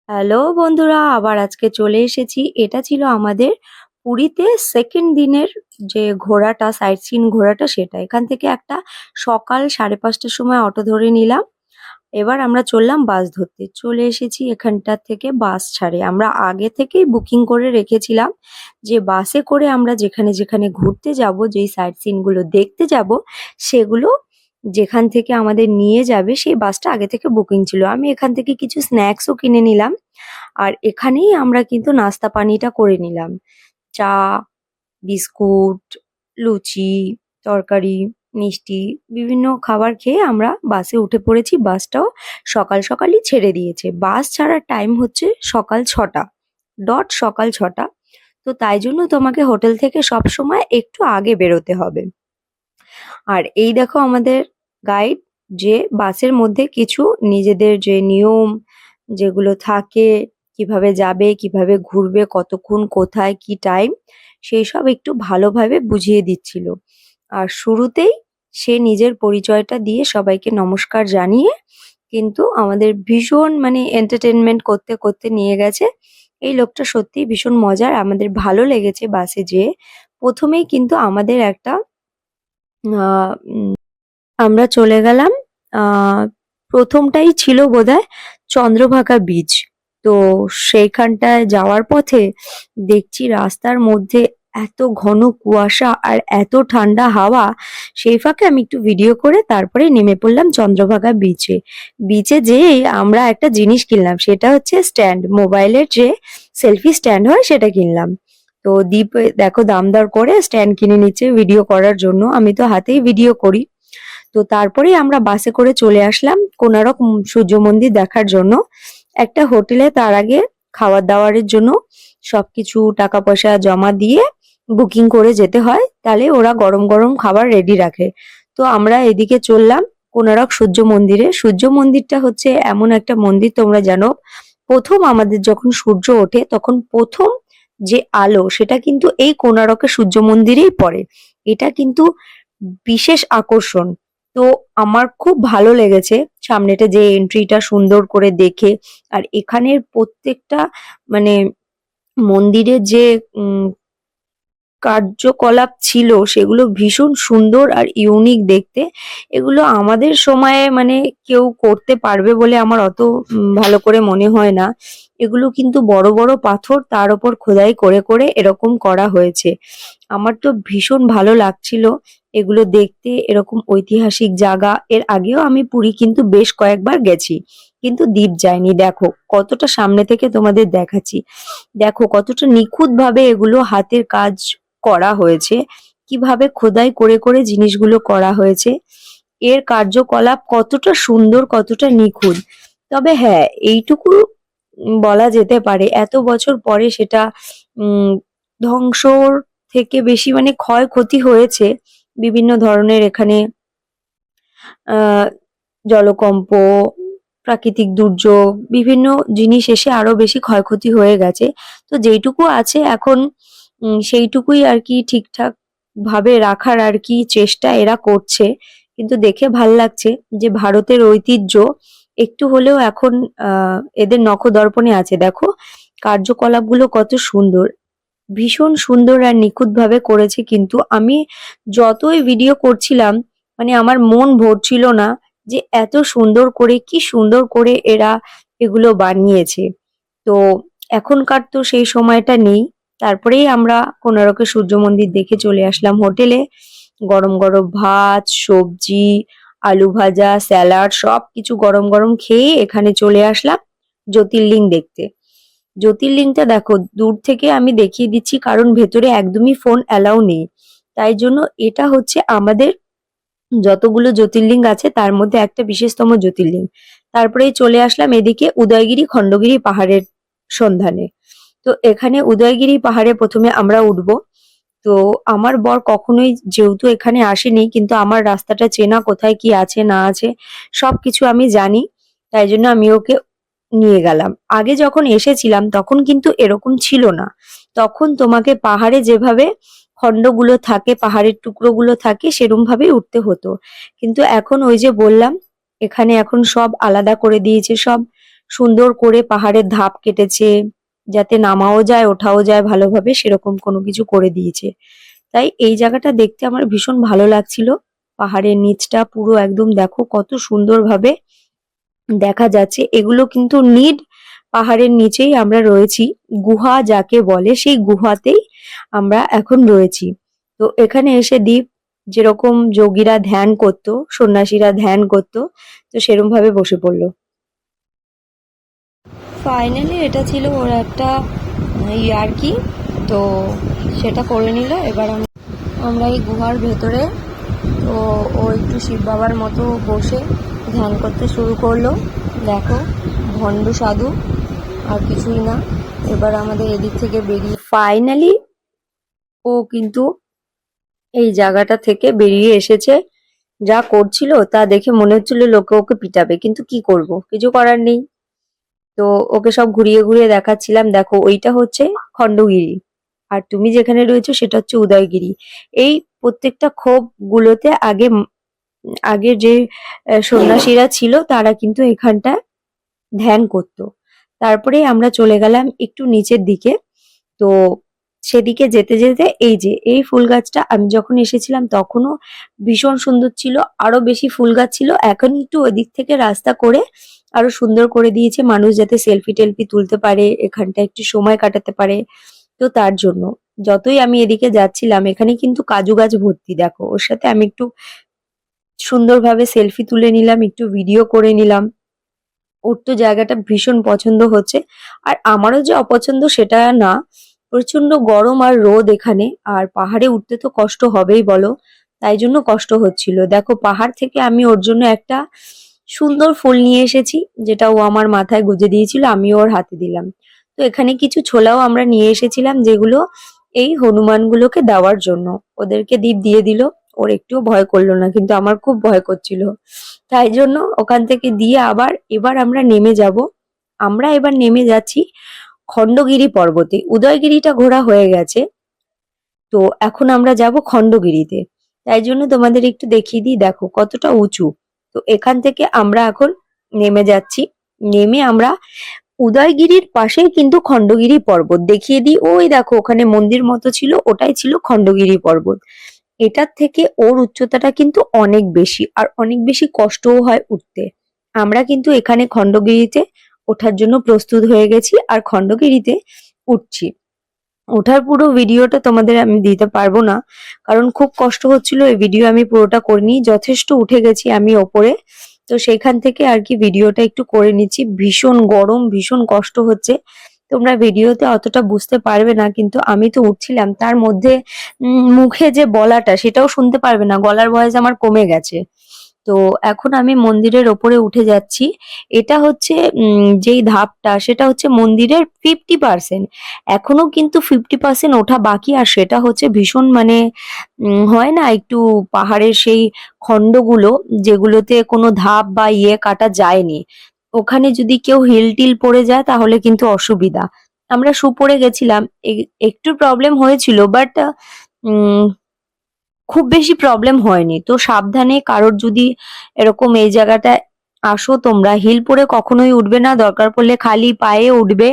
Hello বন্ধুরা, আবার আজকে চলে এসেছি। এটা ছিল আমাদের পুরীতে সেকেন্ড দিনের যে ঘোরাটা, সাইট সিন ঘোরাটা সেটা। এখান থেকে একটা সকাল 5:30টার সময় অটো ধরে নিলাম। এবার আমরা চললাম বাস ধরতে। চলে এসেছি, এখানটা থেকে বাস ছাড়ে। আমরা আগে থেকেই বুকিং করে রেখেছিলাম যে বাসে করে আমরা যেখানে যেখানে ঘুরতে যাব, যেই সাইট সিন গুলো দেখতে যাব, সেগুলো যেখান থেকে আমাদের নিয়ে যাবে সেই বাসটা আগে থেকে বুকিং ছিল। আমি এখান থেকে কিছু স্ন্যাক্সও কিনে নিলাম। আর এখানেই আমরা কিন্তু নাস্তা পানিটা করে নিলাম। চা, বিস্কুট, লুচি, তরকারি, মিষ্টি বিভিন্ন খাবার খেয়ে আমরা বাসে উঠে পড়েছি। বাসটাও সকাল সকালই ছেড়ে দিয়েছে। বাস ছাড়ার টাইম হচ্ছে সকাল 6টা, ডট সকাল 6টা। তো তাই জন্য তোমাকে হোটেল থেকে সবসময় একটু আগে বেরোতে হবে। আর এই দেখো আমাদের গাইড, যে বাসের মধ্যে কিছু নিজেদের যে নিয়ম যেগুলো থাকে, কিভাবে যাবে, কিভাবে ঘুরবে, কতক্ষণ, কোথায়, কি টাইম, সেই সব একটু ভালোভাবে বুঝিয়ে দিচ্ছিল। আর শুরুতেই সে নিজের পরিচয়টা দিয়ে সবাইকে নমস্কার জানিয়ে কিন্তু আমাদের ভীষণ মানে এন্টারটেনমেন্ট করতে করতে নিয়ে গেছে। এই লোকটা সত্যিই ভীষণ মজার, আমাদের ভালো লেগেছে বাসে যেয়ে। প্রথমেই কিন্তু আমাদের একটা আহ আমরা চলে গেলাম। আহ প্রথমটাই ছিল বোধহয় চন্দ্রভাগা বিচ। তো সেইখানটায় যাওয়ার পথে দেখছি রাস্তার মধ্যে এত ঘন কুয়াশা আর এত ঠান্ডা হাওয়া। সেই ফাঁকে আমি একটু ভিডিও করে তারপরে নেমে পড়লাম চন্দ্রভাগা বিচে। বিচে যেয়েই আমরা একটা জিনিস কিনলাম, সেটা হচ্ছে স্ট্যান্ড, মোবাইলের যে সেলফি স্ট্যান্ড হয় সেটা কিনলাম। তো দীপ দেখো দাম দর করে স্ট্যান্ড কিনে নিচ্ছে ভিডিও করার জন্য। আমি তো হাতেই ভিডিও করি। তো তারপরেই আমরা বাসে করে চলে আসলাম কোনারক সূর্য মন্দির দেখার জন্য। একটা হোটেলে তার আগে খাবার দাবারের জন্য সবকিছু টাকা পয়সা জমা দিয়ে বুকিং করে যেতে হয়, তাহলে ওরা গরম গরম খাবার রেডি রাখে। তো আমরা এদিকে চললাম কোনারক সূর্য মন্দিরে। সূর্য মন্দিরটা হচ্ছে এমন একটা মন্দির, তোমরা জানো, প্রথম আমাদের যখন সূর্য ওঠে তখন প্রথম যে আলো সেটা কিন্তু এই কোনারকের সূর্য মন্দিরেই পড়ে। এটা কিন্তু বিশেষ আকর্ষণ। তো আমার খুব ভালো লেগেছে সামনেটা যে এন্ট্রিটা সুন্দর করে দেখে। আর এখানের প্রত্যেকটা মানে মন্দিরের যে কার্যকলাপ ছিল সেগুলো ভীষণ সুন্দর আর ইউনিক দেখতে। এগুলো আমাদের সময়ে মানে কেউ করতে পারবে বলে আমার অত ভালো করে মনে হয় না। এগুলো কিন্তু বড় বড় পাথর, তার উপর খোদাই করে করে এরকম করা হয়েছে। আমার তো ভীষণ ভালো লাগছিল এগুলো দেখতে। এরকম ঐতিহাসিক জায়গা এর আগেও আমি পুরী কিন্তু বেশ কয়েকবার গেছি, কিন্তু দ্বীপ যাইনি। দেখো কতটা সামনে থেকে তোমাদের দেখাচ্ছি। দেখো কতটা নিখুঁত ভাবে এগুলো হাতের কাজ করা হয়েছে, কিভাবে খোদাই করে করে জিনিসগুলো করা হয়েছে, এর কার্যকলাপ কতটা সুন্দর, কতটা নিখুঁত। তবে হ্যাঁ, এইটুকু বলা যেতে পারে এত বছর পরে সেটা উম ধ্বংসর থেকে বেশি মানে ক্ষয়ক্ষতি হয়েছে। বিভিন্ন ধরনের এখানে আহ জলকম্প, প্রাকৃতিক দুর্যোগ, বিভিন্ন জিনিস এসে আরো বেশি ক্ষয়ক্ষতি হয়ে গেছে। তো যেইটুকু আছে এখন সেইটুকুই আর কি ঠিকঠাক ভাবে রাখার আর কি চেষ্টা এরা করছে। কিন্তু দেখে ভাল লাগছে যে ভারতের ঐতিহ্য একটু হলেও এখন এদের নখদর্পণে আছে। দেখো কার্যকলাপগুলো কত সুন্দর, ভীষণ সুন্দর আর নিখুঁত ভাবে করেছে। কিন্তু আমি যতই ভিডিও করছিলাম মানে আমার মন ভরছিল না যে এত সুন্দর করে, কি সুন্দর করে এরা এগুলো বানিয়েছে। তো এখনকার তো সেই সময়টা নেই। তারপরেই আমরা কোনারকের সূর্য মন্দির দেখে চলে আসলাম হোটেলে। গরম গরম ভাত, সবজি, আলু ভাজা, স্যালাড সবকিছু গরম গরম খেয়ে এখানে চলে আসলাম জ্যোতির্লিঙ্গ দেখতে। জ্যোতির্লিঙ্গটা দেখো দূর থেকে আমি দেখিয়ে দিচ্ছি, কারণ ভেতরে একদমই ফোন অ্যালাউ নেই। তাই জন্য এটা হচ্ছে আমাদের যতগুলো জ্যোতির্লিঙ্গ আছে তার মধ্যে একটা বিশেষতম জ্যোতির্লিঙ্গ। তারপরেই চলে আসলাম এদিকে উদয়গিরি খণ্ডগিরি পাহাড়ের সন্ধানে। তো এখানে উদয়গিরি পাহাড়ে প্রথমে আমরা উঠবো। তো আমার বর কখনোই যেহেতু এখানে আসেনি, কিন্তু আমার রাস্তাটা চেনা, কোথায় কি আছে না আছে সবকিছু আমি জানি। তাই জন্য আমি ওকে নিয়ে গেলাম। আগে যখন এসেছিলাম তখন কিন্তু এরকম ছিল না। তখন তোমাকে পাহাড়ে যেভাবে খণ্ডগুলো থাকে, পাহাড়ের টুকরোগুলো থাকে, সেরম ভাবেই উঠতে হতো। কিন্তু এখন ওই যে বললাম, এখানে এখন সব আলাদা করে দিয়েছে, সব সুন্দর করে পাহাড়ের ধাপ কেটেছে, যাতে নামাও যায় ওঠাও যায় ভালোভাবে, সেরকম কোনো কিছু করে দিয়েছে। তাই এই জায়গাটা দেখতে আমার ভীষণ ভালো লাগছিল। পাহাড়ের নিচটা পুরো একদম দেখো কত সুন্দরভাবে দেখা যাচ্ছে। এগুলো কিন্তু পাহাড়ের নিচেই আমরা রয়েছি, গুহা যাকে বলে সেই গুহাতেই আমরা এখন রয়েছি। তো এখানে এসে দ্বীপ যেরকম যোগীরা ধ্যান করতো, সন্ন্যাসীরা ধ্যান করতো, তো সেরকম ভাবে বসে পড়লো। ফাইনালি এটা ছিল ওর একটা ইয়ার্কি, তো সেটা করে নিল। এবার আমরা এই গুহার ভেতরে, তো ও একটু শিব বাবার মতো বসে ধ্যান করতে শুরু করলো। দেখো ভণ্ড সাধু, আর কিছুই না। এবার আমাদের এদিক থেকে বেরিয়ে ফাইনালি ও কিন্তু এই জায়গাটা থেকে বেরিয়ে এসেছে। যা করছিল তা দেখে মনে হচ্ছিল লোকে ওকে পিটাবে, কিন্তু কি করব, কিছু করার নেই। তো ওকে সব ঘুরিয়ে ঘুরিয়ে দেখাচ্ছিলাম, দেখো ওইটা হচ্ছে খণ্ডগিরি, আর তুমি যেখানে রয়েছো সেটা হচ্ছে উদয়গিরি। এই প্রত্যেকটা খোপ গুলোতে আগে যে সন্ন্যাসীরা ছিল তারা কিন্তু এখানটায় ধ্যান করতো। তারপরে আমরা চলে গেলাম একটু নিচের দিকে। তো সেদিকে যেতে যেতে এই যে এই ফুল গাছটা, আমি যখন এসেছিলাম তখনও ভীষণ সুন্দর ছিল, আরো বেশি ফুল গাছ ছিল। এখন একটু ওদিক থেকে রাস্তা করে আরো সুন্দর করে দিয়েছে, মানুষ যাতে সেলফি টেলফি তুলতে পারে, এখানটা একটু সময় কাটাতে পারে। তো তার জন্য যতই আমি এদিকে যাচ্ছিলাম, এখানে কিন্তু কাজু গাছ ভর্তি। দেখো ওর সাথে আমি একটু সুন্দরভাবে সেলফি তুলে নিলাম, একটু ভিডিও করে নিলাম। ওর তো জায়গাটা ভীষণ পছন্দ হচ্ছে, আর আমারও যে অপছন্দ সেটা না। প্রচন্ড গরম আর রোদ এখানে, আর পাহাড়ে উঠতে তো কষ্ট হবেই বলো, তাই জন্য কষ্ট হচ্ছিল। দেখো পাহাড় থেকে আমি ওর জন্য একটা সুন্দর ফুল নিয়ে এসেছি, যেটা ও আমার মাথায় গুজে দিয়েছিল, আমিও ওর হাতে দিলাম। তো এখানে কিছু ছোলাও আমরা নিয়ে এসেছিলাম, যেগুলো এই হনুমানগুলোকে দেওয়ার জন্য। ওদেরকে দীপ দিয়ে দিল, ওর একটুও ভয় করলো না, কিন্তু আমার খুব ভয় করছিল। তাই জন্য ওখান থেকে দিয়ে এবার আমরা নেমে যাব। আমরা এবার নেমে যাচ্ছি খণ্ডগিরি পর্বতে। উদয়গিরিটা ঘোরা হয়ে গেছে, তো এখন আমরা যাব খণ্ডগিরিতে। তাই জন্য তোমাদের একটু দেখিয়ে দিই, দেখো কতটা উঁচু। তো এখান থেকে আমরা এখন নেমে যাচ্ছি। নেমে আমরা উদয়গিরির পাশেই কিন্তু খণ্ডগিরি পর্বত দেখিয়ে দিই। ওই দেখো ওখানে মন্দির মতো ছিল, ওটাই ছিল খণ্ডগিরি পর্বত। এটার থেকে ওর উচ্চতাটা কিন্তু অনেক বেশি, আর অনেক বেশি কষ্টও হয় উঠতে। আমরা কিন্তু এখানে খণ্ডগিরিতে ওঠার জন্য প্রস্তুত হয়ে গেছি, আর খণ্ডগিরিতে উঠছি। ওঠার পুরো ভিডিওটা তোমাদের আমি দিতে পারবো না, কারণ খুব কষ্ট হচ্ছিল। এই ভিডিও আমি পুরোটা করিনি, যথেষ্ট উঠে গেছি আমি ওপরে। তো সেইখান থেকে আর কি ভিডিওটা একটু করে নিচ্ছি। ভীষণ গরম, ভীষণ কষ্ট হচ্ছে। তোমরা ভিডিওতে অতটা বুঝতে পারবে না, কিন্তু আমি তো উঠছিলাম, তার মধ্যে মুখে যে বলাটা সেটাও শুনতে পারবে না, গলার ভয়েস আমার কমে গেছে। তো এখন আমি মন্দিরের ওপরে উঠে যাচ্ছি। এটা হচ্ছে যেই ধাপটা, সেটা হচ্ছে মন্দিরের 50%। এখনো কিন্তু 50% ওঠা বাকি, আর সেটা হচ্ছে ভীষণ মানে হয় না একটু পাহাড়ের সেই খণ্ডগুলো, যেগুলোতে কোনো ধাপ বা ইয়ে কাটা যায়নি, ওখানে যদি কেউ হিল টিল পড়ে যায় তাহলে কিন্তু অসুবিধা। আমরা শু পরে গেছিলাম, একটু প্রবলেম হয়েছিল, বাট খুব বেশি প্রবলেম হয়নি। তো সাবধানে, কারোর যদি এরকম এই জায়গাটায় আসো, তোমরা হিল পরে কখনোই উঠবে না, দরকার পড়লে খালি পায়ে উঠবে,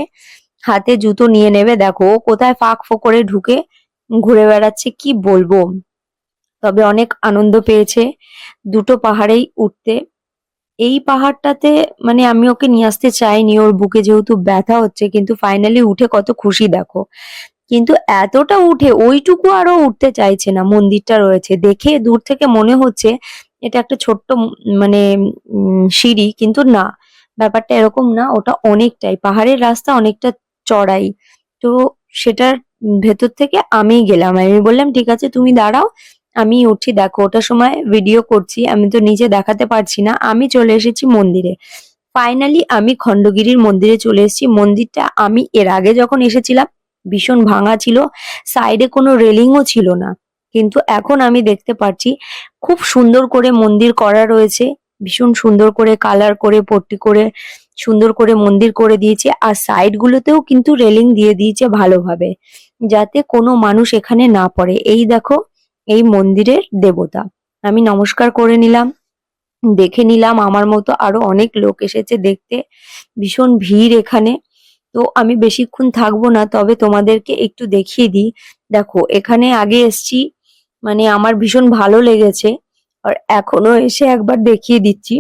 হাতে জুতো নিয়ে নেবে। দেখো ও কোথায় ফাঁক ফোকরে ঢুকে ঘুরে বেড়াচ্ছে, কি বলবো। তবে অনেক আনন্দ পেয়েছে দুটো পাহাড়েই উঠতে। এই পাহাড়টাতে মানে আমি ওকে নিয়ে আসতে চাইনি, ওর বুকে যেহেতু ব্যথা হচ্ছে, কিন্তু ফাইনালি উঠে কত খুশি দেখো। কিন্তু এতটা উঠে ওইটুকু আরো উঠতে চাইছে না। মন্দিরটা রয়েছে দেখে দূর থেকে মনে হচ্ছে এটা একটা ছোট্ট মানে সিঁড়ি, কিন্তু না, ব্যাপারটা এরকম না, ওটা অনেকটাই পাহাড়ের রাস্তা, অনেকটা চড়াই। তো সেটার ভেতর থেকে আমি গেলাম, আমি বললাম ঠিক আছে তুমি দাঁড়াও, আমি উঠছি। দেখো ওটার সময় ভিডিও করছি, আমি তো নিজে দেখাতে পারছি না। আমি চলে এসেছি মন্দিরে। ফাইনালি আমি খণ্ডগিরির মন্দিরে চলে এসেছি। মন্দিরটা আমি এর আগে যখন এসেছিলাম ভীষণ ভাঙা ছিল, সাইডে কোনো রেলিংও ছিল না, কিন্তু এখন আমি দেখতে পাচ্ছি খুব সুন্দর করে মন্দির করা রয়েছে। ভীষণ সুন্দর করে কালার করে পট্টি করে সুন্দর করে মন্দির করে দিয়েছে, আর সাইড গুলোতেও কিন্তু রেলিং দিয়ে দিয়েছে ভালোভাবে, যাতে কোনো মানুষ এখানে না পড়ে। এই দেখো এই মন্দিরের দেবতা। আমি নমস্কার করে নিলাম, দেখে নিলাম। আমার মতো আরো অনেক লোক এসেছে দেখতে, ভীষণ ভিড় এখানে। তো আমি বেশিক্ষণ থাকবো না, তবে তোমাদেরকে একটু দেখিয়ে দিই। দেখো এখানে আগে এসছি, মানে আমার ভীষণ ভালো লেগেছে, আর এখনো এসে একবার দেখিয়ে দিচ্ছি।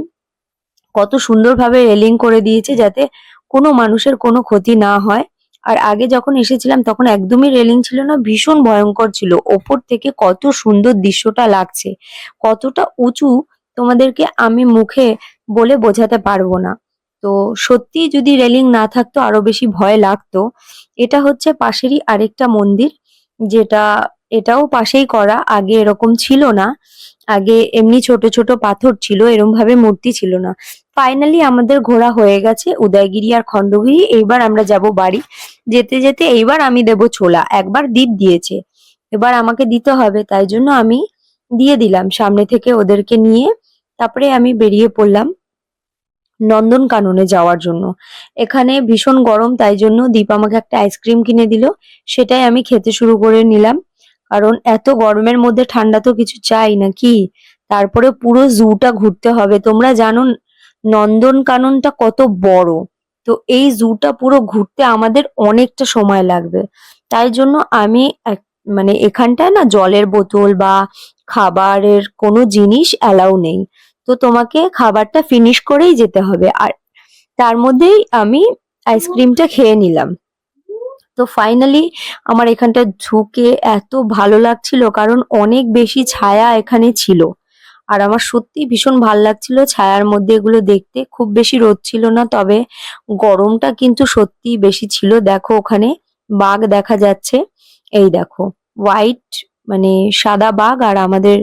কত সুন্দরভাবে রেলিং করে দিয়েছে যাতে কোনো মানুষের কোনো ক্ষতি না হয়। আর আগে যখন এসেছিলাম তখন একদমই রেলিং ছিল না, ভীষণ ভয়ঙ্কর ছিল। ওপর থেকে কত সুন্দর দৃশ্যটা লাগছে, কতটা উঁচু তোমাদেরকে আমি মুখে বলে বোঝাতে পারবো না। তো সত্যি যদি রেলিং না থাকতো আরো বেশি ভয় লাগতো। এটা হচ্ছে পাশেরই আরেকটা মন্দির, যেটা এটাও পাশেই করা, আগে এরকম ছিল না। আগে এমনি ছোট ছোট পাথর ছিল, এরম ভাবে মূর্তি ছিল না। ফাইনালি আমাদের ঘোরা হয়ে গেছে উদয়গিরি আর খণ্ডগিরি। এইবার আমরা যাব বাড়ি। যেতে যেতে এইবার আমি দেব ছোলা, একবার দীপ দিয়েছে, এবার আমাকে দিতে হবে, তাই জন্য আমি দিয়ে দিলাম সামনে থেকে ওদেরকে নিয়ে। তারপরে আমি বেরিয়ে পড়লাম নন্দন কাননে যাওয়ার জন্য। এখানে ভীষণ গরম, তাই জন্য দীপ আমাকে একটা আইসক্রিম কিনে দিল, সেটাই আমি খেতে শুরু করে নিলাম। কারণ এত গরমের মধ্যে ঠান্ডা তো কিছু চাই নাকি। তারপরে পুরো জুটা ঘুরতে হবে। তোমরা জানো নন্দন কাননটা কত বড়, তো এই জুটা পুরো ঘুরতে আমাদের অনেকটা সময় লাগবে। তাই জন্য আমি মানে এখানটায় না জলের বোতল বা খাবারের কোনো জিনিস অ্যালাউ নেই। তো তোমাকে খাবারটা ফিনিশ করেই যেতে হবে। আর তার মধ্যেই আমি আইসক্রিমটা খেয়ে নিলাম। তো ফাইনালি আমার এখানটা ঢুকে এত ভালো লাগছিল, কারণ অনেক বেশি ছায়া এখানে ছিল। আর আমার সত্যি ভীষণ ভাল লাগছিল ছায়ার মধ্যে এগুলো দেখতে। খুব বেশি রোদ ছিল না, তবে গরমটা কিন্তু সত্যি বেশি ছিল। দেখো ওখানে বাঘ দেখা যাচ্ছে, এই দেখো হোয়াইট, মানে সাদা বাঘ, আর আমাদের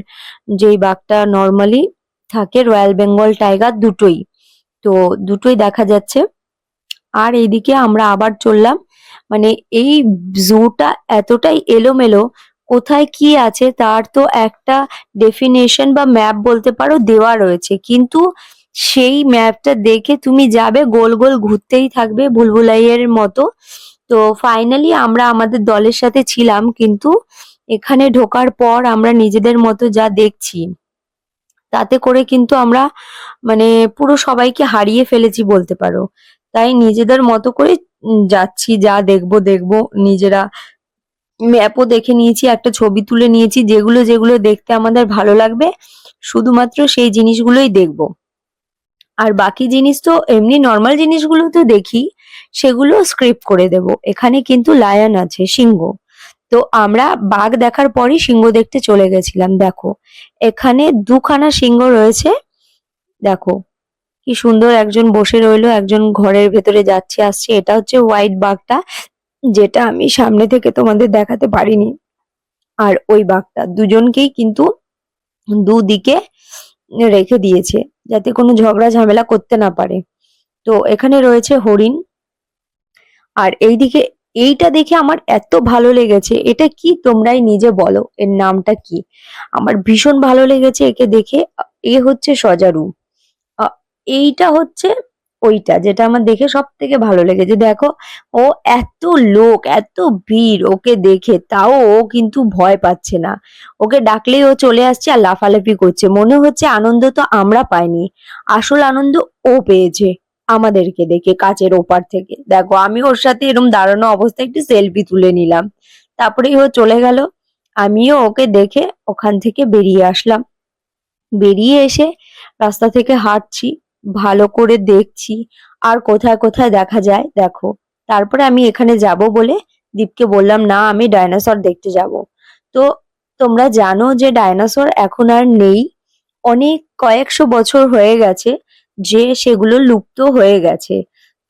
যেই বাঘটা নর্মালি থাকে রয়্যাল বেঙ্গল টাইগার, দুটোই। তো দুটোই দেখা যাচ্ছে। আর এইদিকে আমরা আবার চললাম। মানে এই জুটা এতটাই এলোমেলো, কোথায় কি আছে তার তো একটা ডেফিনেশন বা ম্যাপ বলতে পারো দেওয়া রয়েছে, কিন্তু সেই ম্যাপটা দেখে তুমি যাবে গোল গোল ঘুরতেই থাকবে ভুলভুলাইয়ের মতো। তো ফাইনালি আমরা আমাদের দলের সাথে ছিলাম, কিন্তু এখানে ঢোকার পর আমরা নিজেদের মতো যা দেখছি, তাতে করে কিন্তু আমরা মানে পুরো সবাইকে হারিয়ে ফেলেছি বলতে পারো। তাই নিজেদের মতো করে যাচ্ছি, যা দেখবো দেখবো। নিজেরা ম্যাপও দেখে নিয়েছি, একটা ছবি তুলে নিয়েছি, যেগুলো যেগুলো দেখতে আমাদের ভালো লাগবে শুধুমাত্র সেই জিনিসগুলোই দেখবো। আর বাকি জিনিস তো এমনি নর্মাল জিনিসগুলো তো দেখি, সেগুলো স্ক্রিপ্ট করে দেব। এখানে কিন্তু লায়ন আছে, সিংহ। তো আমরা বাঘ দেখার পরই সিংহ দেখতে চলে গেছিলাম। দেখো এখানে দুখানা সিংহ রয়েছে, দেখো কি সুন্দর, একজন বসে রইলো, একজন ঘরের ভেতরে যাচ্ছে আসছে। এটা হচ্ছে হোয়াইট বাঘটা, যেটা আমি সামনে থেকে তোমাদের দেখাতে পারিনি। আর ওই বাঘটা, দুজনকেই কিন্তু দুদিকে রেখে দিয়েছে যাতে কোনো ঝগড়া ঝামেলা করতে না পারে। তো এখানে রয়েছে হরিণ। আর এইদিকে এইটা দেখে আমার এত ভালো লেগেছে, এটা কি তোমরাই নিজে বলো এর নামটা কি। আমার ভীষণ ভালো লেগেছে একে দেখে। এ হচ্ছে সজারু। আ এইটা হচ্ছে ওইটা যেটা আমার দেখে সবথেকে ভালো লেগেছে। দেখো ও এত লোক, এত ভিড় ওকে দেখে, তাও ও কিন্তু ভয় পাচ্ছে না। ওকে ডাকলেই ও চলে আসছে আর লাফালাফি করছে। মনে হচ্ছে আনন্দ তো আমরা পাইনি, আসল আনন্দ ও পেয়েছে আমাদেরকে দেখে কাচের ওপার থেকে। দেখো আমি ওর সাথে এরকম দাঁড়ানো অবস্থায় একটু সেলফি তুলে নিলাম। তারপরেই ও চলে গেল, আমিও ওকে দেখে ওখান থেকে বেরিয়ে আসলাম। বেরিয়ে এসে রাস্তা থেকে হাঁটছি, ভালো করে দেখছি আর কোথায় কোথায় দেখা যায় দেখো। তারপরে আমি এখানে যাব বলে দীপকে বললাম, না আমি ডাইনোসর দেখতে যাব। তো তোমরা জানো যে ডাইনোসর এখন আর নেই, অনেক কয়েকশো বছর হয়ে গেছে যে সেগুলো লুপ্ত হয়ে গেছে।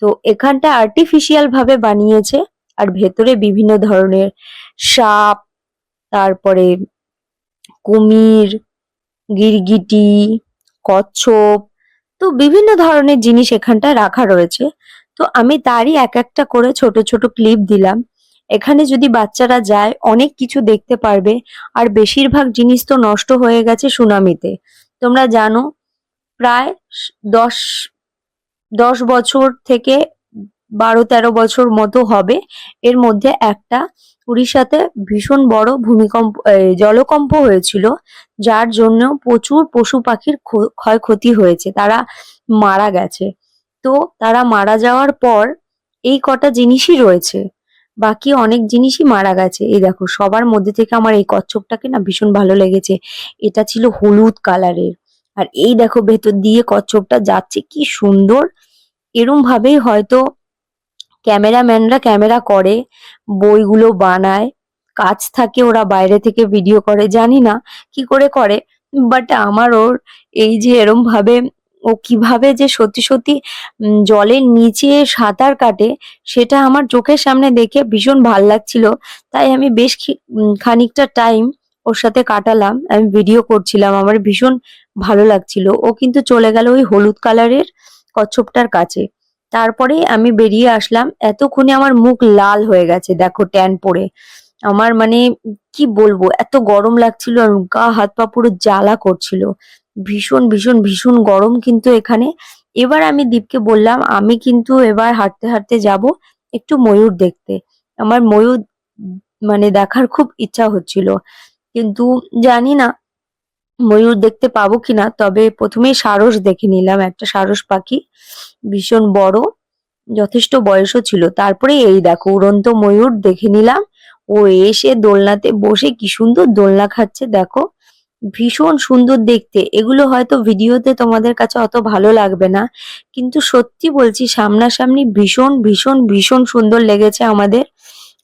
তো এখানটা আর্টিফিশিয়াল ভাবে বানিয়েছে, আর ভেতরে বিভিন্ন ধরনের সাপ, তারপরে কুমির, গিরগিটি, কচ্ছপ, তো বিভিন্ন ধরনের জিনিস এখানটায় রাখা রয়েছে। তো আমি তারই এক একটা করে ছোট ছোট ক্লিপ দিলাম। এখানে যদি বাচ্চারা যায় অনেক কিছু দেখতে পারবে। আর বেশিরভাগ জিনিস তো নষ্ট হয়ে গেছে সুনামিতে। তোমরা জানো প্রায় 10 10 বছর থেকে 12-13 বছর মতো হবে এর মধ্যে একটা উড়িষ্যাতে ভীষণ বড় জলকম্প হয়েছিল, যার জন্য প্রচুর পশু পাখির ক্ষয়ক্ষতি হয়েছে, তারা মারা গেছে। তো তারা মারা যাওয়ার পর এই কটা জিনিসই রয়েছে, বাকি অনেক জিনিসই মারা গেছে। এই দেখো, সবার মধ্যে থেকে আমার এই কচ্ছপটাকে না ভীষণ ভালো লেগেছে। এটা ছিল হলুদ কালারের। আর এই দেখো ভেতর দিয়ে কচ্ছপটা যাচ্ছে, কি সুন্দর। এরম ভাবেই হয়তো ক্যামেরাম্যানরা ক্যামেরা করে, বইগুলো বানায়, কাজ থাকে, ওরা বাইরে থেকে ভিডিও করে, জানি না কি করে করে। বাট আমার ওর এই যে এরম ভাবে ও কিভাবে যে সত্যি সত্যি জলের নিচে সাঁতার কাটে, সেটা আমার চোখের সামনে দেখে ভীষণ ভাল লাগছিল। তাই আমি বেশ খানিকটা টাইম ওর সাথে কাটালাম, আমি ভিডিও করছিলাম, আমার ভীষণ ভালো লাগছিল। ও কিন্তু চলে গেল ওই হলুদ কালারের কচ্ছপটার কাছে। তারপরে আমি বেরিয়ে আসলাম, এতক্ষণে আমার মুখ লাল হয়ে গেছে, দেখো ট্যান পড়ে। আমার মানে কি বলবো, এত গরম লাগছিল আর গা হাত পা পুরো জ্বালা করছিল। ভীষণ ভীষণ ভীষণ গরম কিন্তু এখানে। এবার আমি দীপকে বললাম, আমি কিন্তু এবার হাঁটতে হাঁটতে যাব একটু ময়ূর দেখতে। আমার ময়ূর মানে দেখার খুব ইচ্ছা হচ্ছিল, কিন্তু জানি না ময়ূর দেখতে পাবো কিনা। তবে প্রথমেই সারস দেখে নিলাম, একটা সারস পাখি, ভীষণ বড়, যথেষ্ট বয়সও ছিল। তারপরে এই দেখো উড়ন্ত ময়ূর দেখে নিলাম। ও এসে দোলনাতে বসে কি সুন্দর দোলনা খাচ্ছে, দেখো ভীষণ সুন্দর দেখতে। এগুলো হয়তো ভিডিওতে তোমাদের কাছে অত ভালো লাগবে না, কিন্তু সত্যি বলছি সামনাসামনি ভীষণ ভীষণ ভীষণ সুন্দর লেগেছে আমাদের।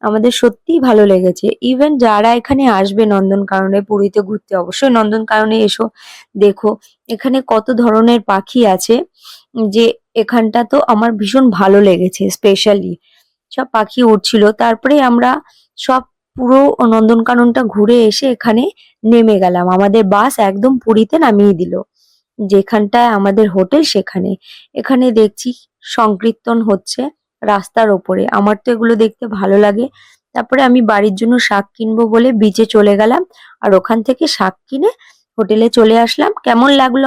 আমাদের সত্যিই ভালো লেগেছে। ইভেন যারা এখানে আসবে নন্দনকাননে পুরীতে ঘুরতে, অবশ্যই নন্দনকাননে এসো, দেখো এখানে কত ধরনের পাখি আছে। যে এখানটা তো আমার ভীষণ ভালো লেগেছে, স্পেশালি সব পাখি উঠছিল। তারপরে আমরা সব পুরো নন্দনকাননটা ঘুরে এসে এখানে নেমে গেলাম। আমাদের বাস একদম পুরীতে নামিয়ে দিল, যেখানটায় আমাদের হোটেল সেখানে। এখানে দেখছি সংকীর্তন হচ্ছে রাস্তার ওপরে, আমার তো এগুলো দেখতে ভালো লাগে। তারপরে আমি বাড়ির জন্য শাক কিনবো বলে বিচে চলে গেলাম, আর ওখান থেকে শাক কিনে হোটেলে চলে আসলাম। কেমন লাগলো